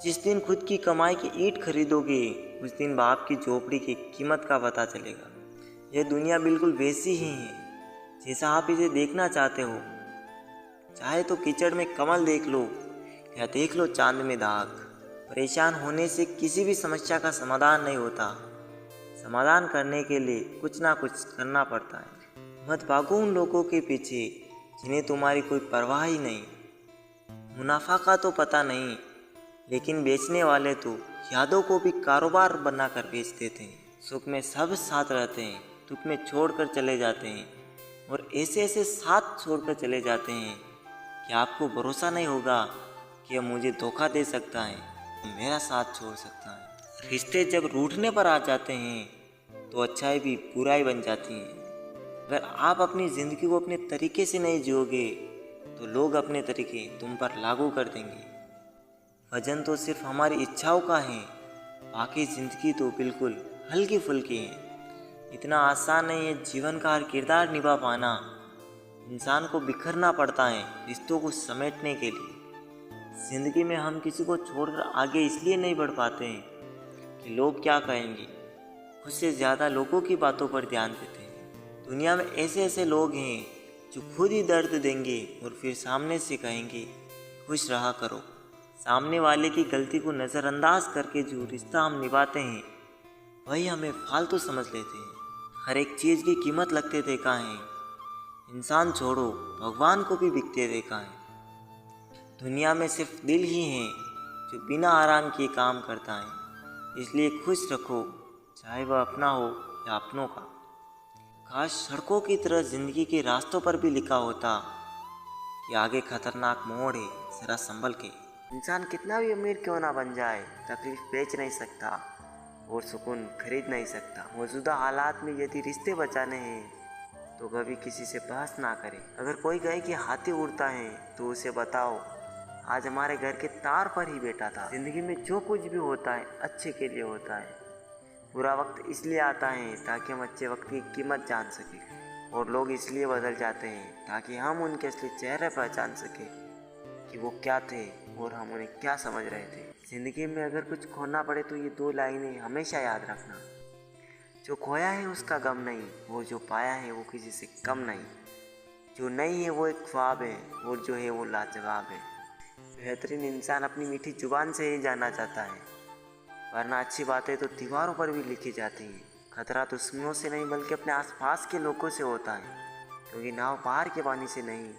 जिस दिन खुद की कमाई की ईंट खरीदोगे उस दिन बाप की झोपड़ी की कीमत का पता चलेगा। यह दुनिया बिल्कुल वैसी ही है जैसा आप इसे देखना चाहते हो। चाहे तो कीचड़ में कमल देख लो या देख लो चांद में दाग। परेशान होने से किसी भी समस्या का समाधान नहीं होता। समाधान करने के लिए कुछ ना कुछ करना पड़ता है। मत भागो उन लोगों के पीछे जिन्हें तुम्हारी कोई परवाह ही नहीं। मुनाफा का तो पता नहीं, लेकिन बेचने वाले तो यादों को भी कारोबार बनाकर बेच देते हैं। सुख में सब साथ रहते हैं, दुख में छोड़कर चले जाते हैं, और ऐसे ऐसे साथ छोड़कर चले जाते हैं कि आपको भरोसा नहीं होगा कि अब मुझे धोखा दे सकता है, मेरा साथ छोड़ सकता है। रिश्ते जब रूठने पर आ जाते हैं तो अच्छाई भी बुराई बन जाती है। अगर आप अपनी ज़िंदगी को अपने तरीके से नहीं जियोगे तो लोग अपने तरीके तुम पर लागू कर देंगे। वजन तो सिर्फ हमारी इच्छाओं का है, बाकी ज़िंदगी तो बिल्कुल हल्की फुल्की है। इतना आसान नहीं है जीवन का हर किरदार निभा पाना। इंसान को बिखरना पड़ता है रिश्तों को समेटने के लिए। ज़िंदगी में हम किसी को छोड़कर आगे इसलिए नहीं बढ़ पाते हैं कि लोग क्या कहेंगे, खुद से ज़्यादा लोगों की बातों पर ध्यान देते हैं। दुनिया में ऐसे ऐसे लोग हैं जो खुद ही दर्द देंगे और फिर सामने से कहेंगे खुश रहा करो। सामने वाले की गलती को नज़रअंदाज करके जो रिश्ता हम निभाते हैं वही हमें फालतू समझ लेते हैं। हर एक चीज़ की कीमत लगते देखा है। इंसान छोड़ो, भगवान को भी बिकते देखा है। दुनिया में सिर्फ दिल ही है जो बिना आराम किए काम करता है। इसलिए खुश रखो, चाहे वह अपना हो या अपनों का। काश सड़कों की तरह ज़िंदगी के रास्तों पर भी लिखा होता कि आगे खतरनाक मोड़ है, ज़रा संभल के। इंसान कितना भी अमीर क्यों ना बन जाए, तकलीफ बेच नहीं सकता और सुकून खरीद नहीं सकता। मौजूदा हालात में यदि रिश्ते बचाने हैं तो कभी किसी से बहस ना करें। अगर कोई कहे कि हाथी उड़ता है तो उसे बताओ आज हमारे घर के तार पर ही बैठा था। जिंदगी में जो कुछ भी होता है अच्छे के लिए होता है। बुरा वक्त इसलिए आता है ताकि हम अच्छे वक्त की कीमत जान सकें, और लोग इसलिए बदल जाते हैं ताकि हम उनके असली चेहरे पहचान सकें कि वो क्या थे और हम उन्हें क्या समझ रहे थे। ज़िंदगी में अगर कुछ खोना पड़े तो ये 2 लाइनें हमेशा याद रखना। जो खोया है उसका गम नहीं, वो जो पाया है वो किसी से कम नहीं। जो नहीं है वो एक ख्वाब है और जो है वो लाजवाब है। बेहतरीन इंसान अपनी मीठी जुबान से ही जाना चाहता है, वरना अच्छी बातें तो दीवारों पर भी लिखी जाती हैं। खतरा दुश्मनों से नहीं बल्कि अपने आसपास के लोगों से होता है, क्योंकि नाव बाहर के पानी से नहीं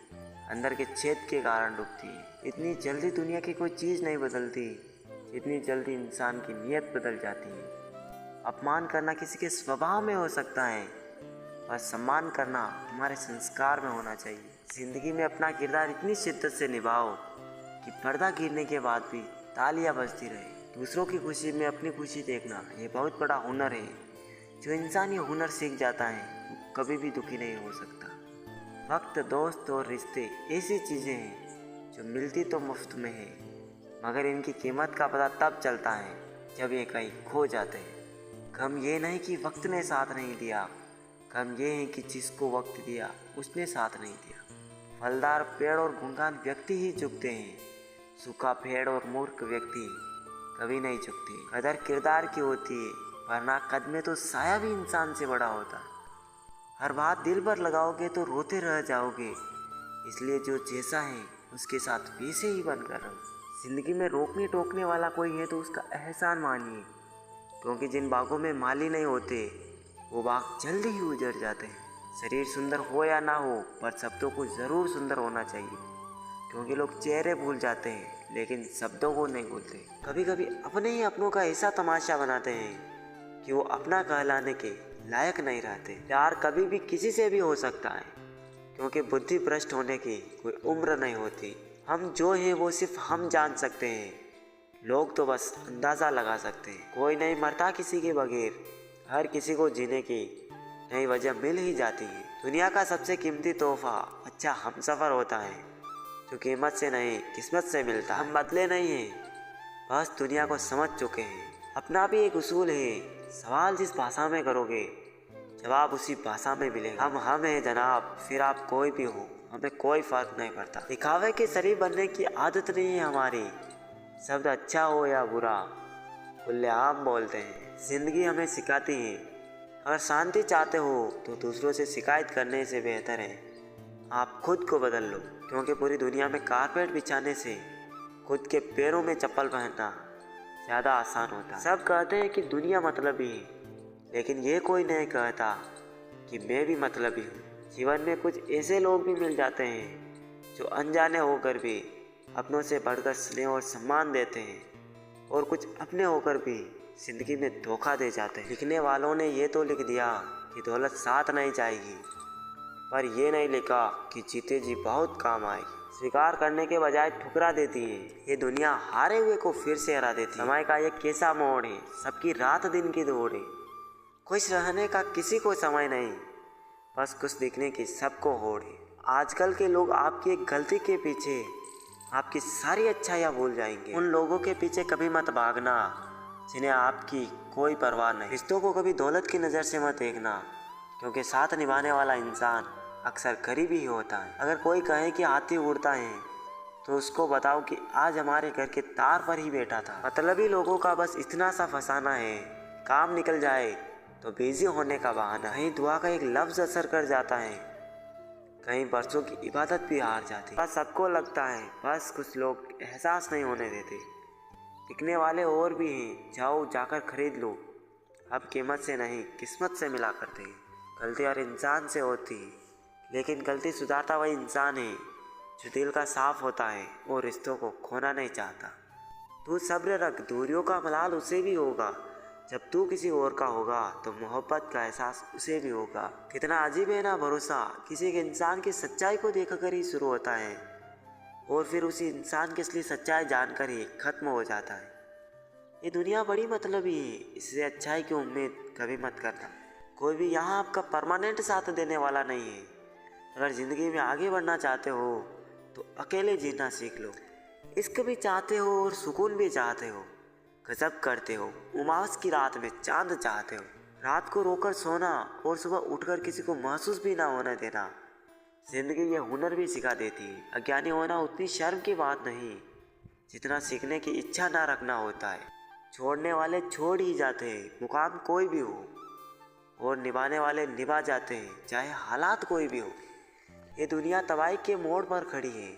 अंदर के छेद के कारण डूबती है। इतनी जल्दी दुनिया की कोई चीज़ नहीं बदलती जितनी जल्दी इंसान की नीयत बदल जाती है। अपमान करना किसी के स्वभाव में हो सकता है, पर सम्मान करना हमारे संस्कार में होना चाहिए। ज़िंदगी में अपना किरदार इतनी शिद्दत से निभाओ कि पर्दा गिरने के बाद भी तालियां बजती रहे। दूसरों की खुशी में अपनी खुशी देखना ये बहुत बड़ा हुनर है। जो इंसान ये हुनर सीख जाता है वो कभी भी दुखी नहीं हो सकता। वक्त, दोस्त और रिश्ते ऐसी चीज़ें हैं जो मिलती तो मुफ्त में है, मगर इनकी कीमत का पता तब चलता है जब ये कहीं खो जाते हैं। गम ये नहीं कि वक्त ने साथ नहीं दिया, गम ये है कि जिसको वक्त दिया उसने साथ नहीं दिया। फलदार पेड़ और गुणगान व्यक्ति ही झुकते हैं, सूखा पेड़ और मूर्ख व्यक्ति कभी नहीं झुकते। कदर किरदार की होती है, वरना कद में तो साया भी इंसान से बड़ा होता है। हर बात दिल पर लगाओगे तो रोते रह जाओगे, इसलिए जो जैसा है उसके साथ वैसे ही बनकर रहो। जिंदगी में रोकने टोकने वाला कोई है तो उसका एहसान मानिए, क्योंकि जिन बागों में माली नहीं होते वो बाग जल्दी ही उजड़ जाते हैं। शरीर सुंदर हो या ना हो, पर शब्दों को ज़रूर सुंदर होना चाहिए, क्योंकि लोग चेहरे भूल जाते हैं लेकिन शब्दों को नहीं भूलते। कभी कभी अपने ही अपनों का ऐसा तमाशा बनाते हैं कि वो अपना कहलाने के लायक नहीं रहते। प्यार कभी भी किसी से भी हो सकता है, क्योंकि बुद्धि भ्रष्ट होने की कोई उम्र नहीं होती। हम जो हैं वो सिर्फ हम जान सकते हैं, लोग तो बस अंदाज़ा लगा सकते हैं। कोई नहीं मरता किसी के बगैर, हर किसी को जीने की नई वजह मिल ही जाती है। दुनिया का सबसे कीमती तोहफा अच्छा हमसफ़र होता है, जो कीमत से नहीं किस्मत से मिलता। हम बदले नहीं हैं, बस दुनिया को समझ चुके हैं। अपना भी एक उसूल है, सवाल जिस भाषा में करोगे जवाब उसी भाषा में मिलेगा। हम हैं जनाब, फिर आप कोई भी हो, हमें कोई फ़र्क नहीं पड़ता। दिखावे के शरीफ बनने की आदत नहीं है हमारी, शब्द अच्छा हो या बुरा खुलेआम बोलते हैं। जिंदगी हमें सिखाती है, अगर शांति चाहते हो तो दूसरों से शिकायत करने से बेहतर है आप खुद को बदल लो, क्योंकि पूरी दुनिया में कारपेट बिछाने से खुद के पैरों में चप्पल पहनना ज़्यादा आसान होता है। सब कहते हैं कि दुनिया मतलबी है, लेकिन ये कोई नहीं कहता कि मैं भी मतलबी हूँ। जीवन में कुछ ऐसे लोग भी मिल जाते हैं जो अनजाने होकर भी अपनों से बढ़कर स्नेह और सम्मान देते हैं, और कुछ अपने होकर भी जिंदगी में धोखा दे जाते हैं। लिखने वालों ने ये तो लिख दिया कि दौलत साथ नहीं जाएगी, पर ये नहीं लिखा कि जीते जी बहुत काम आएगी। स्वीकार करने के बजाय ठुकरा देती है ये दुनिया, हारे हुए को फिर से हरा देती है। समय का ये कैसा मोड़ है, सबकी रात दिन की दौड़ है। खुश रहने का किसी को समय नहीं, बस खुश दिखने की सबको होड़ है। आजकल के लोग आपकी एक गलती के पीछे आपकी सारी अच्छाइयाँ भूल जाएंगे। उन लोगों के पीछे कभी मत भागना जिन्हें आपकी कोई परवाह नहीं। रिश्तों को कभी दौलत की नज़र से मत देखना, क्योंकि साथ निभाने वाला इंसान अक्सर गरीब ही होता है। अगर कोई कहे कि हाथी उड़ता है तो उसको बताओ कि आज हमारे घर के तार पर ही बैठा था। मतलबी लोगों का बस इतना सा फसाना है, काम निकल जाए तो बिजी होने का बहाना। कहीं दुआ का एक लफ्ज़ असर कर जाता है, कहीं बरसों की इबादत भी हार जाती है। बस सबको लगता है, बस कुछ लोग एहसास नहीं होने देते। बिकने वाले और भी हैं, जाओ जाकर खरीद लो, अब कीमत से नहीं किस्मत से मिला करते हैं। गलती हर इंसान से होती है, लेकिन गलती सुधारता वही इंसान है जो दिल का साफ होता है और रिश्तों को खोना नहीं चाहता। तू सब्र रख, दूरियों का मलाल उसे भी होगा। जब तू किसी और का होगा तो मोहब्बत का एहसास उसे भी होगा। कितना अजीब है ना, भरोसा किसी के इंसान की सच्चाई को देखकर ही शुरू होता है और फिर उसी इंसान की असली सच्चाई जानकर ही खत्म हो जाता है। ये दुनिया बड़ी मतलबी है, इससे अच्छाई की उम्मीद कभी मत करना। कोई भी यहाँ आपका परमानेंट साथ देने वाला नहीं है। अगर ज़िंदगी में आगे बढ़ना चाहते हो तो अकेले जीना सीख लो। इश्क भी चाहते हो और सुकून भी चाहते हो, गजब करते हो। उमास की रात में चांद चाहते हो, रात को रोकर सोना और सुबह उठकर किसी को महसूस भी ना होने देना। जिंदगी ये हुनर भी सिखा देती है। अज्ञानी होना उतनी शर्म की बात नहीं जितना सीखने की इच्छा ना रखना होता है। छोड़ने वाले छोड़ ही जाते हैं, मुकाम कोई भी हो, और निभाने वाले निभा जाते हैं, चाहे हालात कोई भी हो। ये दुनिया तबाही के मोड़ पर खड़ी है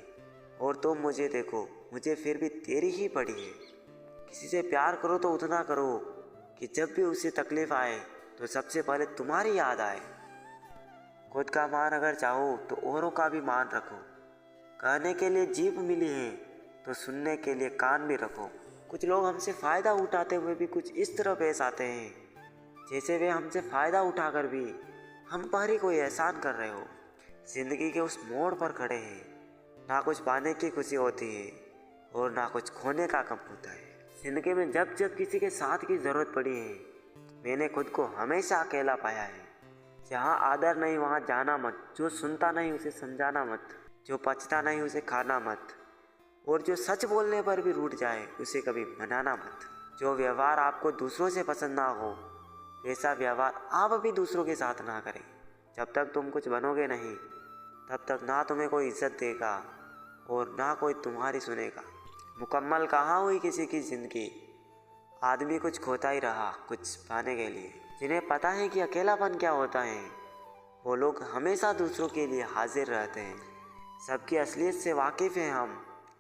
और तुम मुझे देखो, मुझे फिर भी तेरी ही पड़ी है। किसी से प्यार करो तो उतना करो कि जब भी उसे तकलीफ आए तो सबसे पहले तुम्हारी याद आए। खुद का मान अगर चाहो तो औरों का भी मान रखो। कहने के लिए जीभ मिली है तो सुनने के लिए कान भी रखो। कुछ लोग हमसे फ़ायदा उठाते हुए भी कुछ इस तरह पेश आते हैं जैसे वे हमसे फ़ायदा उठाकर भी हम पर ही कोई एहसान कर रहे हो। जिंदगी के उस मोड़ पर खड़े हैं, ना कुछ पाने की खुशी होती है और ना कुछ खोने का गम होता है। जिंदगी में जब जब किसी के साथ की ज़रूरत पड़ी है, मैंने खुद को हमेशा अकेला पाया है। जहाँ आदर नहीं वहाँ जाना मत, जो सुनता नहीं उसे समझाना मत, जो पचता नहीं उसे खाना मत, और जो सच बोलने पर भी रूठ जाए उसे कभी मनाना मत। जो व्यवहार आपको दूसरों से पसंद ना हो वैसा व्यवहार आप भी दूसरों के साथ ना करें। जब तक तुम कुछ बनोगे नहीं तब तक ना तुम्हें कोई इज्जत देगा और ना कोई तुम्हारी सुनेगा। मुकम्मल कहाँ हुई किसी की ज़िंदगी, आदमी कुछ खोता ही रहा कुछ पाने के लिए। जिन्हें पता है कि अकेलापन क्या होता है वो लोग हमेशा दूसरों के लिए हाजिर रहते हैं। सबकी असलियत से वाकिफ़ हैं हम,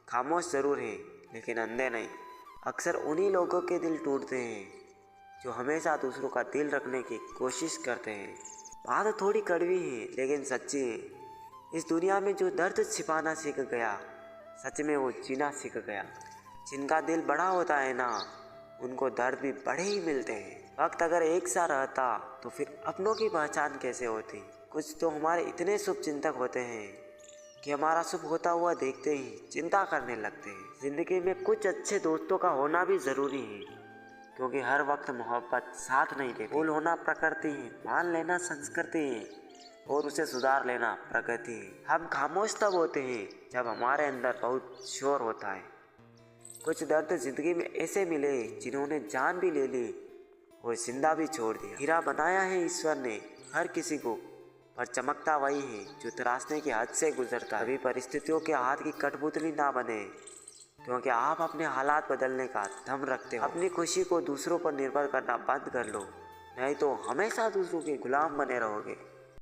खामोश ज़रूर हैं लेकिन अंधे नहीं। अक्सर उन्हीं लोगों के दिल टूटते हैं जो हमेशा दूसरों का दिल रखने की कोशिश करते हैं। बात थोड़ी कड़वी है लेकिन सच्ची है। इस दुनिया में जो दर्द छिपाना सीख गया सच में वो जीना सीख गया। जिनका दिल बड़ा होता है ना उनको दर्द भी बड़े ही मिलते हैं। वक्त अगर एक सा रहता तो फिर अपनों की पहचान कैसे होती। कुछ तो हमारे इतने शुभ चिंतक होते हैं कि हमारा शुभ होता हुआ देखते ही चिंता करने लगते हैं। ज़िंदगी में कुछ अच्छे दोस्तों का होना भी ज़रूरी है, क्योंकि हर वक्त मोहब्बत साथ नहीं देती। भूल होना प्रकृति है, मान लेना संस्कृति है और उसे सुधार लेना प्रगति है। हम खामोश तब होते हैं जब हमारे अंदर बहुत शोर होता है। कुछ दर्द जिंदगी में ऐसे मिले जिन्होंने जान भी ले ली और जिंदा भी छोड़ दिया। हीरा बनाया है ईश्वर ने हर किसी को, पर चमकता वही है जो तराशने की हद से गुजरता है। अभी परिस्थितियों के हाथ की कठपुतली ना बने, क्योंकि आप अपने हालात बदलने का दम रखते हो। अपनी खुशी को दूसरों पर निर्भर करना बंद कर लो, नहीं तो हमेशा दूसरों के गुलाम बने रहोगे।